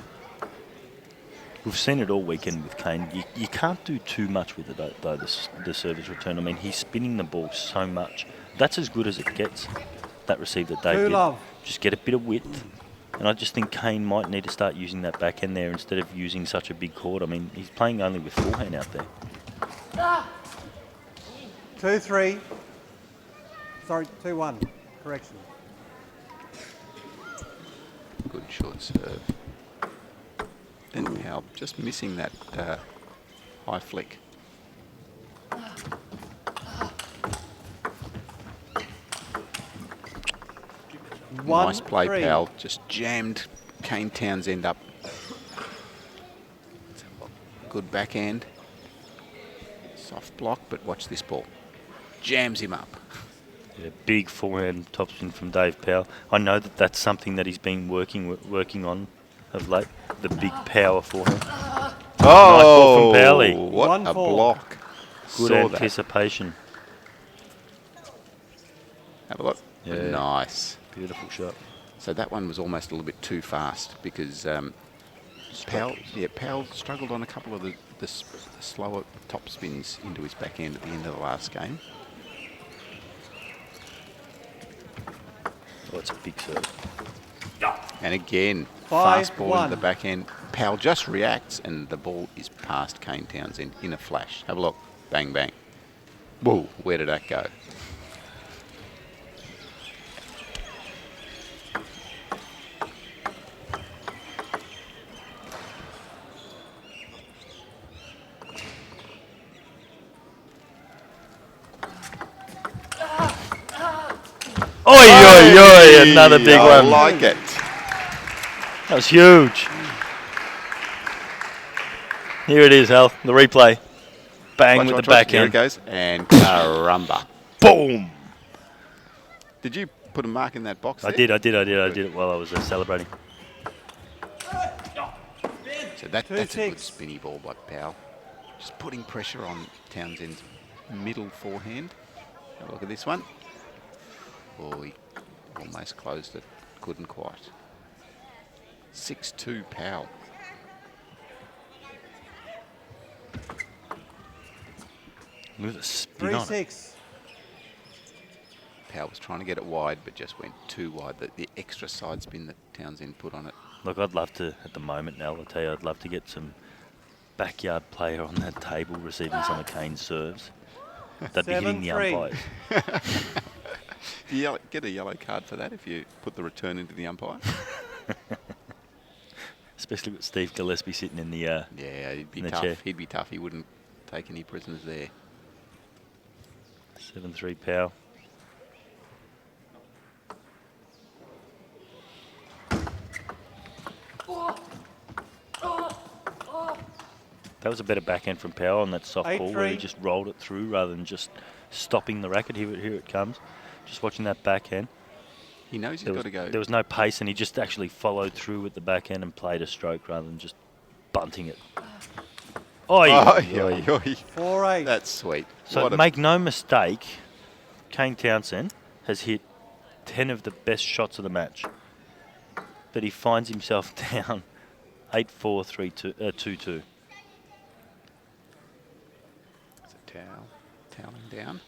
We've seen it all weekend with Kane. You can't do too much with it, though, the service return. I mean, he's spinning the ball so much. That's as good as it gets, that receive that Dave 2 did. love. Just get a bit of width. And I just think Kane might need to start using that backhand there instead of using such a big court. I mean, he's playing only with forehand out there. 2-3. Sorry, 2-1. Correction. Good short serve. And Powell just missing that high flick. Nice play, 1-3. Powell. Just jammed Kane Townsend up. Good backhand. Soft block, but watch this ball. Jams him up. Yeah, big forehand topspin from Dave Powell. I know that that's something that he's been working on of late. The big power forehand. Nice ball from Powley. What a 1-4. block. Good Saw that. anticipation. Have a look. Yeah. Nice. Beautiful shot. So that one was almost a little bit too fast because Powell struggled on a couple of the slower top spins into his backhand at the end of the last game. Oh, it's a big serve. And again, 5-1. fast ball into the backhand. Powell just reacts and the ball is past Kane Townsend in a flash. Have a look. Bang, bang. Whoa, where did that go? Oi, oi, oi, another big I one. like it. That was huge. Here it is, Al, the replay. Bang with the Watch. Here it backhand. goes. And caramba. Boom. Did you put a mark in that box I there? did it while I was celebrating. So that's a good 2-6. spinny ball by Powell. Just putting pressure on Townsend's middle forehand. Have a look at this one. Oh, he almost closed it. Couldn't quite. 6-2 Powell. Look at the spin on it. 3-6. Powell was trying to get it wide, but just went too wide. The extra side spin that Townsend put on it. Look, I'd love to, at the moment, Al, I'll tell you, I'd love to get some backyard player on that table receiving some of Kane's serves. They'd be hitting the 7-3. umpires. You get a yellow card for that if you put the return into the umpire. Especially with Steve Gillespie sitting in the Yeah, he'd be in the tough. chair. He'd be tough. He wouldn't take any prisoners there. 7-3 Powell. That was a better backhand from Powell on that soft ball where he 8-3. just rolled it through rather than just stopping the racket. Here it comes. Just watching that backhand. He knows he's There got was, to go. there was no pace and he just actually followed through with the backhand and played a stroke rather than just bunting it. Oi, oi. 4-8. That's sweet. So What a- make no mistake, Kane Townsend has hit 10 of the best shots of the match. But he finds himself down 8-4, 2-2. It's a toweling down.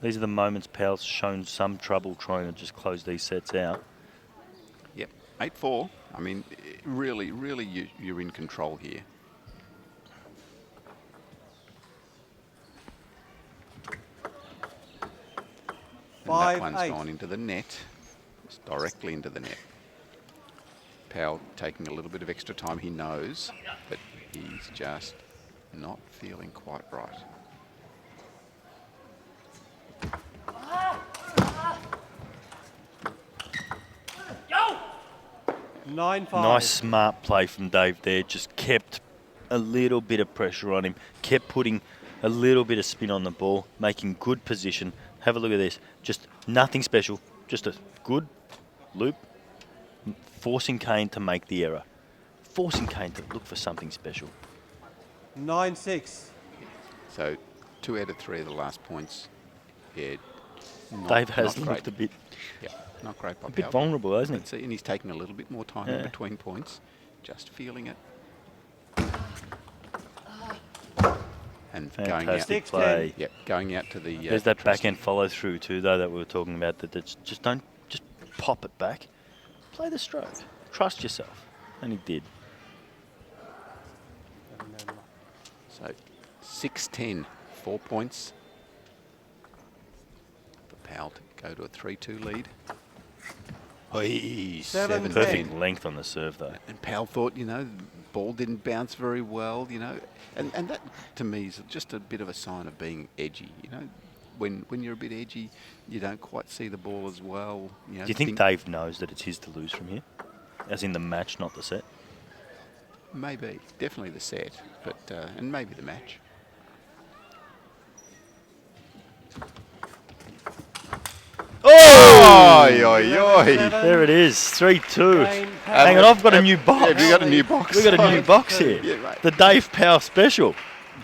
These are the moments Powell's shown some trouble trying to just close these sets out. Yep, 8-4. I mean, really, you're in control here. And that one's 5-8. gone into the net. It's directly into the net. Powell taking a little bit of extra time, he knows, but he's just not feeling quite right. Nine 5. Nice smart play from Dave there. Just kept a little bit of pressure on him. Kept putting a little bit of spin on the ball. Making good position. Have a look at this. Just nothing special. Just a good loop. Forcing Kane to make the error. Forcing Kane to look for something special. 9-6. So 2 out of 3 of the last points. Yeah, Dave has not looked great. a bit Yeah, not great by a bit Powell. vulnerable, hasn't he? Let's see, and he's taking a little bit more time in Yeah. between points, just feeling it. And going out. Fantastic 6-10. play. Yep, going out to the. There's that trust- backhand follow through too, though, that we were talking about. That's just don't just pop it back. Play the stroke. Trust yourself, and he did. So 6-10, 4 points for Powell to go to a 3-2 lead. Oi, 7-10. Perfect length on the serve, though. And Powell thought, the ball didn't bounce very well, and that to me is just a bit of a sign of being edgy. When you're a bit edgy, you don't quite see the ball as well. Do you think Dave knows that it's his to lose from here, as in the match, not the set? Maybe, definitely the set, but and maybe the match. Oi, oi. There it is, 3-2. Kane, Hang on, I've got a new box. Have you got a new box? We've got a new box here. Yeah, mate. The Dave Powell special.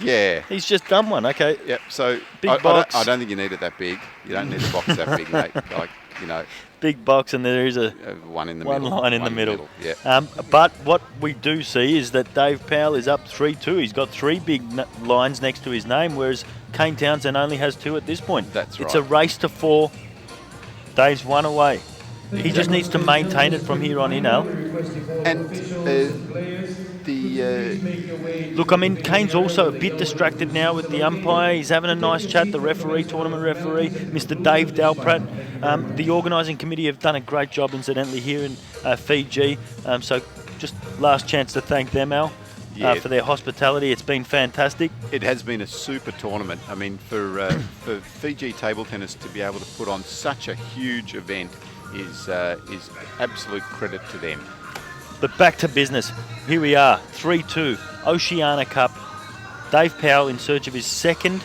Yeah. He's just done one. Okay. Yep. So Big box. I don't think you need it that big. You don't need the box that big, mate. Like, you know, Big box, and there is a one in the one middle. line in the middle. Yeah. But what we do see is that Dave Powell is up 3-2. He's got 3 big lines next to his name, whereas Kane Townsend only has 2 at this point. That's It's a right. race to 4. Dave's 1 away. He just needs to maintain it from here on in, Al. And Look, I mean, Kane's also a bit distracted now with the umpire. He's having a nice chat. The referee, tournament referee, Mr. Dave Dalpratt. The organising committee have done a great job, incidentally, here in Fiji. So just last chance to thank them, Al, for their hospitality. It's been fantastic. it has been a super tournament. I mean, for Fiji table tennis to be able to put on such a huge event is absolute credit to them. But back to business. Here we are, 3-2, Oceania Cup. Dave Powell in search of his 2nd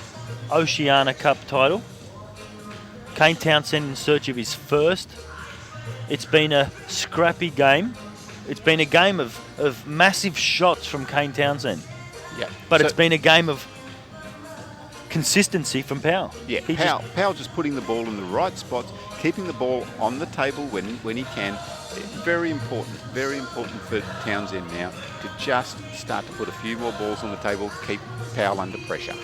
Oceania Cup title. Kane Townsend in search of his 1st. It's been a scrappy game. It's been a game of massive shots from Kane Townsend. Yeah. But it's been a game of consistency from Powell. Yeah, Powell just putting the ball in the right spots, keeping the ball on the table when he can. Very important for Townsend now to just start to put a few more balls on the table, keep Powell under pressure.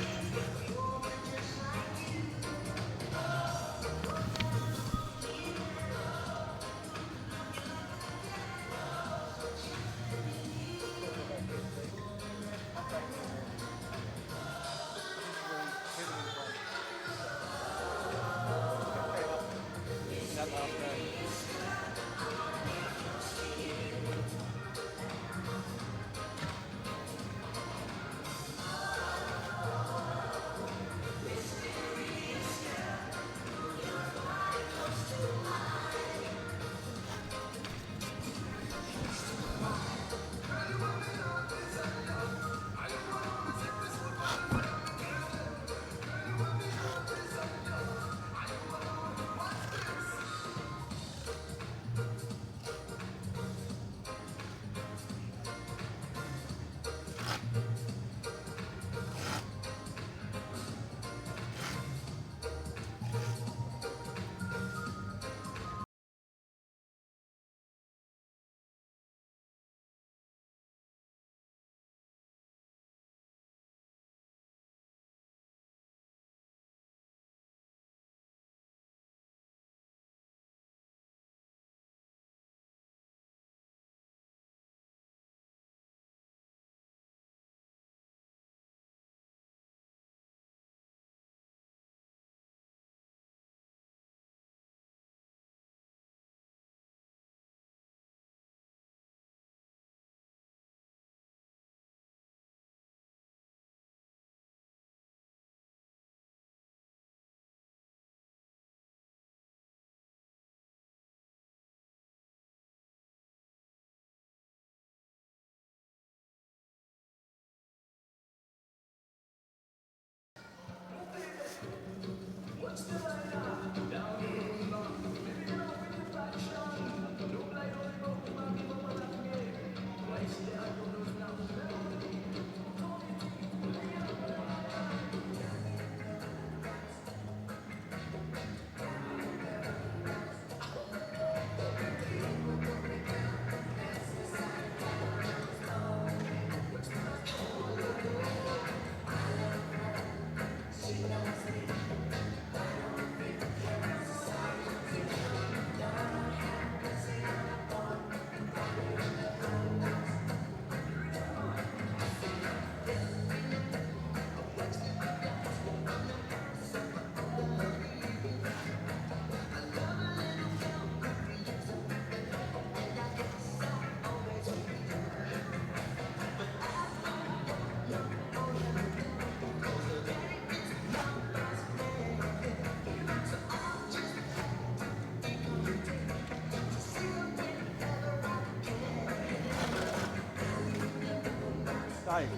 Dave.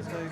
Steve.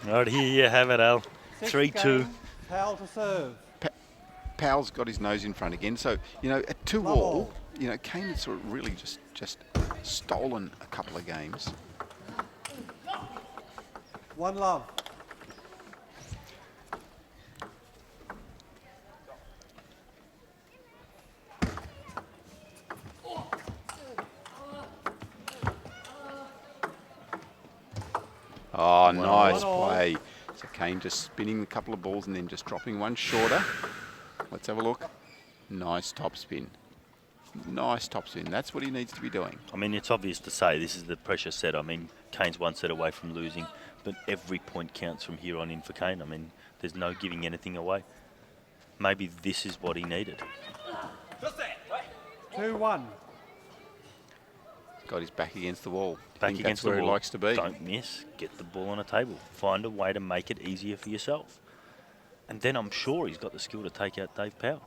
Right, here you have it, Al. 3-2. Kane, Powell to serve. Powell's got his nose in front again. So, you know, at 2 Love all, all. you know, Kane had sort of really just stolen a couple of games. 1 love. Oh, nice 1 all. play. So Kane just spinning a couple of balls and then just dropping one shorter. Let's have a look. Nice topspin. Nice topspin. That's what he needs to be doing. I mean, it's obvious to say this is the pressure set. I mean, Kane's 1 set away from losing, but every point counts from here on in for Kane. I mean, there's no giving anything away. Maybe this is what he needed. 2-1. Got his back against the wall. I Back think against that's where the he wall. likes to be. Don't miss. Get the ball on a table. Find a way to make it easier for yourself. And then I'm sure he's got the skill to take out Dave Powell.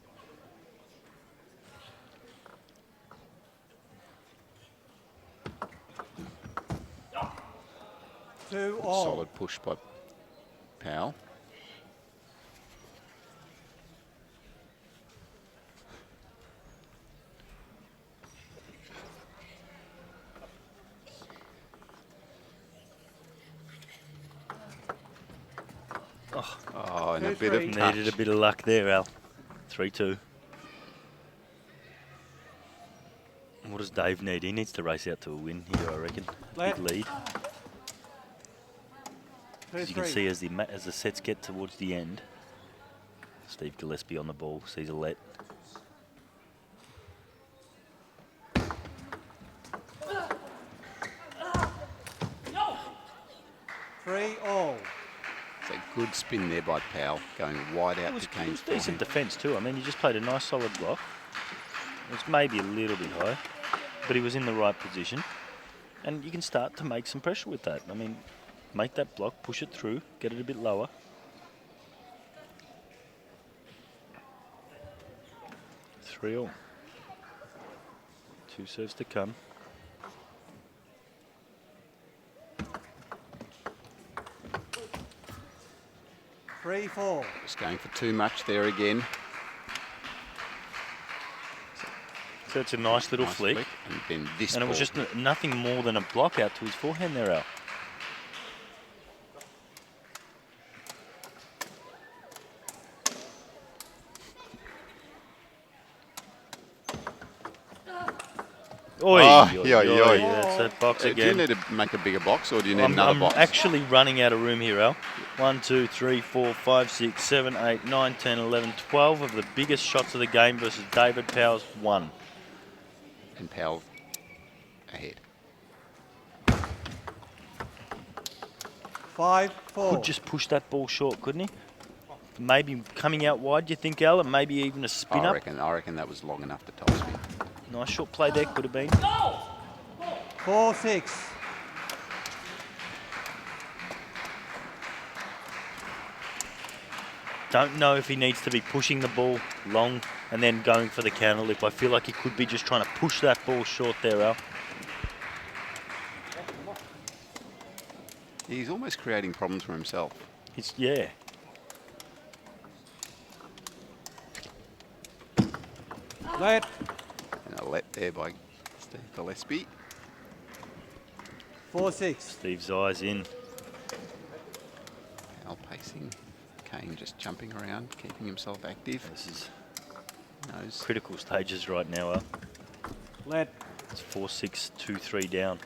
Two all. Solid push by Powell. Oh, and a bit of 2-3. touch. Needed a bit of luck there, Al. 3-2. What does Dave need? He needs to race out to a win here, I reckon. Left. Big lead. As you can 2-3. see, as the sets get towards the end, Steve Gillespie on the ball sees a let. Three all. It's a good spin there by Powell, going wide out to It Kane's was decent forehand. defence too. I mean, he just played a nice solid block. It was maybe a little bit high, but he was in the right position. And you can start to make some pressure with that. I mean, make that block, push it through, get it a bit lower. Three all. 2 serves to come. Three four. Just going for too much there again. So it's a nice little Nice flick. And then this And it was ball. just nothing more than a block out to his forehand there, Al. Oi, Oh, oi, yeah, oi, yeah. that's that box Do you again. need to make a bigger box or do you need another I'm box? actually running out of room here, Al. 1, 2, 3, 4, 5, 6, 7, 8, 9, 10, 11, 12 of the biggest shots of the game versus David Powell's 1. And Powell ahead. 5-4. Could just push that ball short, couldn't he? Maybe coming out wide, do you think, Al? And maybe even a spin I up. reckon that was long enough to topspin. Nice short play there, could have been. 4-6. Don't know if he needs to be pushing the ball long and then going for the counter lip. I feel like he could be just trying to push that ball short there, Al. He's almost creating problems for himself. It's, yeah. Let. And a let there by Steve Gillespie. 4-6. Steve's eyes in. Powell pacing. Kane just jumping around, keeping himself active. This is Knows. critical stages right now. Let. It's 4-6, 2-3 down.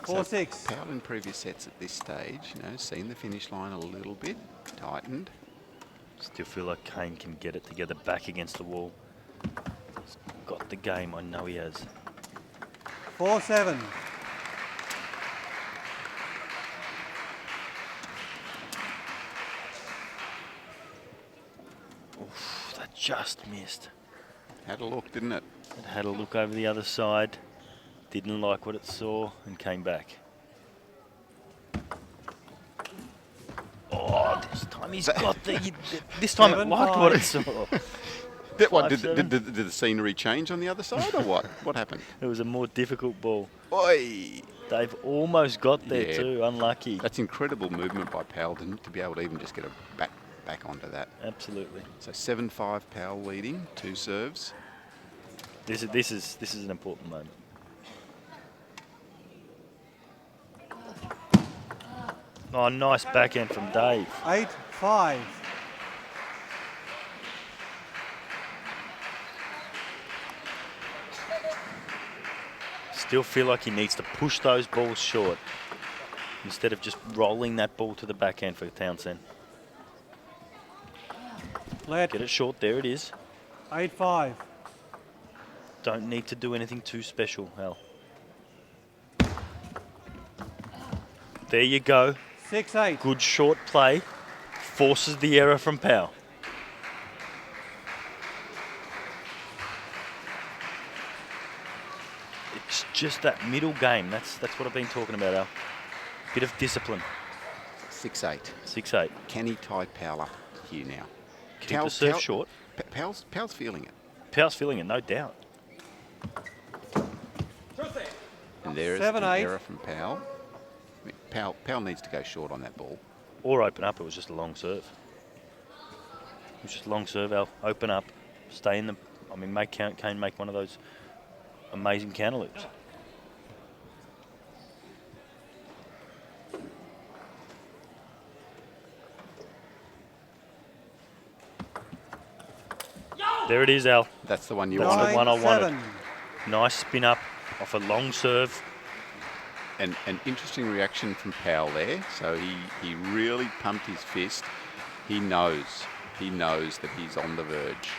4-6. Powell in previous sets at this stage, seen the finish line a little bit, tightened. Still feel like Kane can get it together back against the wall. He's got the game, I know he has. 4-7. Oof, that just missed. Had a look, didn't it? It had a look over the other side, didn't like what it saw, and came back. Oh, this time he's got this time it liked what it saw. Did the scenery change on the other side, or what? What happened? It was a more difficult ball. Oi! They've almost got there too, unlucky. That's incredible movement by Powell to be able to even just get a back onto that. Absolutely. So 7-5 Powell leading, 2 serves. This is an important moment. Oh, nice backhand from Dave. 8-5. Still feel like he needs to push those balls short instead of just rolling that ball to the backhand for Townsend. Let. Get it short, there it is. 8-5. Don't need to do anything too special, Al. There you go. 6-8. Good short play. Forces the error from Powell. It's just that middle game. That's what I've been talking about, Al. Bit of discipline. 6-8. 6-8. Can he tie Powell up here now? Keep the serve short. Powell's feeling it. Powell's feeling it, no doubt. And there is 7-8. an error from Powell. I mean, Powell needs to go short on that ball. Or open up. It was just a long serve. It was just a long serve, Al. Open up. Stay in the... I mean, make Kane make one of those amazing counter loops. There it is, Al. That's the one you That's wanted. the one I wanted. 9-7. Nice spin up off a long serve. And an interesting reaction from Powell there. So he really pumped his fist. He knows that he's on the verge.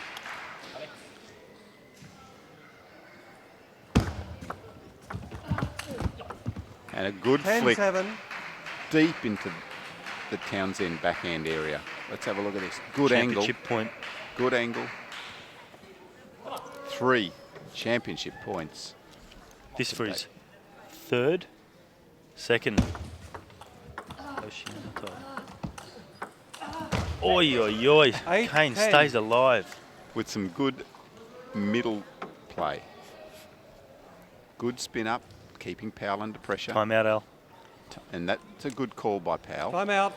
And a good flick 10-7. deep into the Townsend backhand area. Let's have a look at this. Good angle. Championship point. Good angle. 3 championship points. This for his third, second. Oceania Cup. Oi, oi, oi. 8, Kane 10. stays alive. With some good middle play. Good spin up, keeping Powell under pressure. Time out, Al. And that's a good call by Powell. Time out.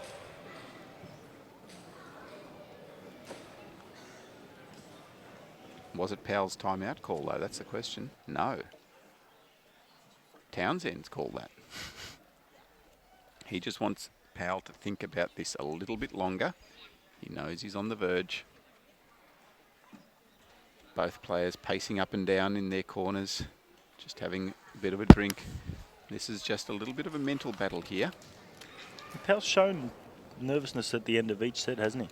Was it Powell's timeout call, though? That's the question. No. Townsend's called that. He just wants Powell to think about this a little bit longer. He knows he's on the verge. Both players pacing up and down in their corners, just having a bit of a drink. This is just a little bit of a mental battle here. Powell's shown nervousness at the end of each set, hasn't he?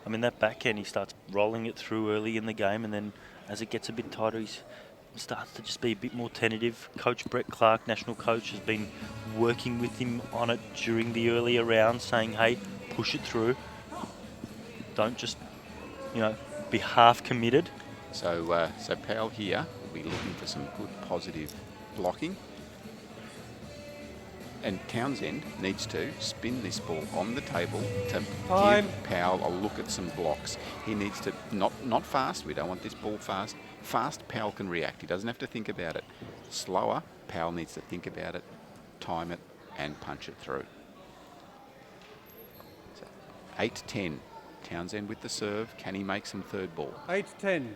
I mean, that backhand, he starts rolling it through early in the game, and then as it gets a bit tighter, he starts to just be a bit more tentative. Coach Brett Clark, national coach, has been working with him on it during the earlier rounds, saying, hey, push it through. Don't just, be half committed. So Powell here will be looking for some good positive blocking. And Townsend needs to spin this ball on the table to Time. give Powell a look at some blocks. He needs to, not fast, we don't want this ball fast. Fast, Powell can react, he doesn't have to think about it. Slower, Powell needs to think about it, time it, and punch it through. So 8-10, Townsend with the serve, can he make some third ball? 8-10.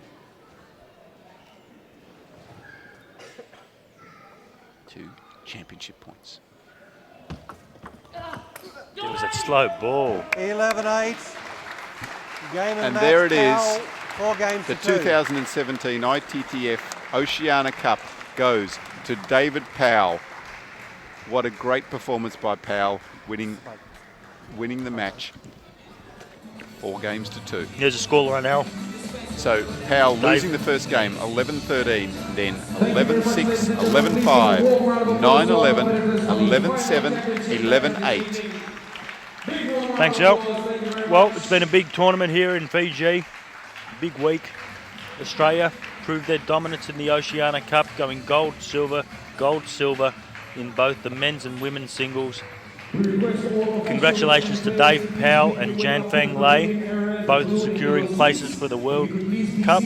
2 championship points. It was that slow ball. 11-8. Game of And match, there it Powell, is. 4 games The to 2. 2017 ITTF-Oceania Cup goes to David Powell. What a great performance by Powell, winning the match. 4 games to 2. There's a score right now. So Powell Dave. losing the first game, 11-13, then 11-6, 11-5, 9-11, 11-7, 11-8. Thanks, Al. Well, it's been a big tournament here in Fiji. Big week. Australia proved their dominance in the Oceania Cup, going gold, silver in both the men's and women's singles. Congratulations to Dave Powell and Jan Fang Lei, both securing places for the World Cup.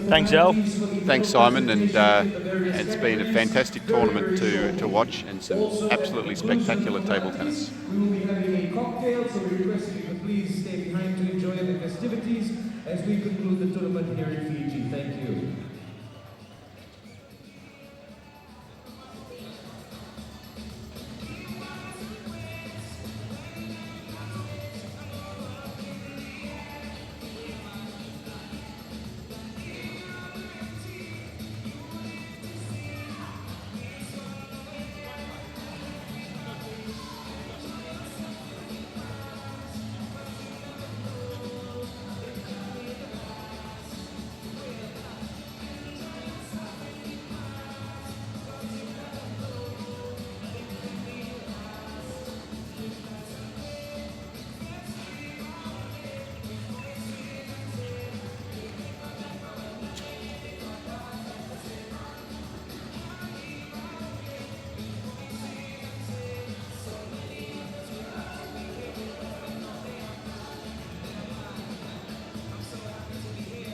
Thanks, Al. Thanks, Simon, and it's been a fantastic tournament to watch, and some absolutely spectacular table tennis. We will be having a cocktail, so we request if you could please stay behind to enjoy the festivities as we conclude the tournament here in Fiji. Thank you.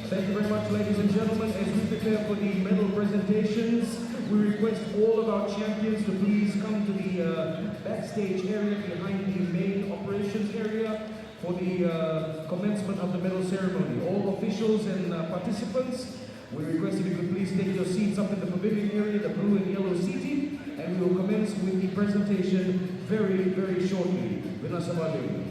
Thank you very much, ladies and gentlemen. As we prepare for the medal presentations, we request all of our champions to please come to the backstage area behind the main operations area for the commencement of the medal ceremony. All officials and participants, we request if you could please take your seats up in the pavilion area, the blue and yellow seating, and we will commence with the presentation very, very shortly. Vinasabadu.